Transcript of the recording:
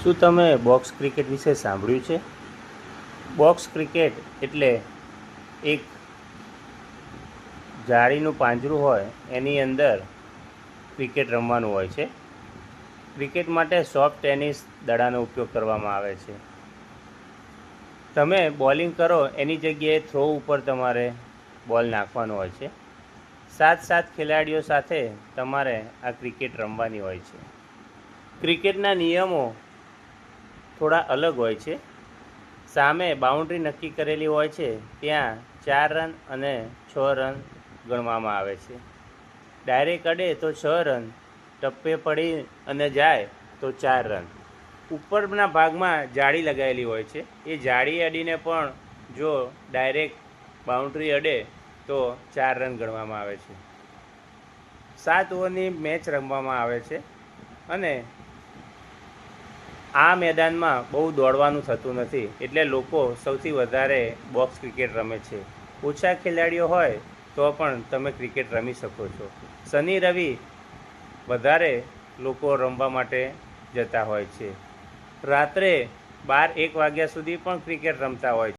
શું તમે box cricket વિશે સાંભળ્યું છે? બોક્સ ક્રિકેટ એટલે એક જાળીનું પાંજરું હોય, એની અંદર ક્રિકેટ રમવાનું હોય છે. ક્રિકેટ માટે સોફ્ટ ટેનિસ દડાનો ઉપયોગ કરવામાં આવે છે. તમે બોલિંગ કરો એની જગ્યાએ થ્રો ઉપર તમારે બોલ નાખવાનો હોય છે. 7 ખેલાડીઓ સાથે તમારે આ ક્રિકેટ રમવાની હોય છે. ક્રિકેટના નિયમો થોડા અલગ હોય છે. સામે બાઉન્ડ્રી નક્કી કરેલી હોય છે, ત્યાં 4 રન અને 6 રન ગણવામાં આવે છે. ડાયરેક્ટ અડે તો 6 રન, ટપ્પે પડી અને જાય તો 4 રન. ઉપરના ભાગમાં જાળી લગાવેલી હોય છે. એ જાળી અડીને પણ જો ડાયરેક્ટ બાઉન્ડ્રી અડે તો 4 રન ગણવામાં આવે છે. 7 ઓવરની મેચ રમવામાં આવે છે અને આ મેદાનમાં બહુ દોડવાનું થતું નથી, એટલે લોકો સૌથી વધારે બોક્સ ક્રિકેટ રમે છે. ઓછા ખેલાડીઓ હોય તો પણ તમે ક્રિકેટ રમી શકો છો. શનિ રવિ વધારે લોકો રમવા માટે જતા હોય છે. રાત્રે 12-1 વાગ્યા સુધી પણ ક્રિકેટ રમતા હોય છે.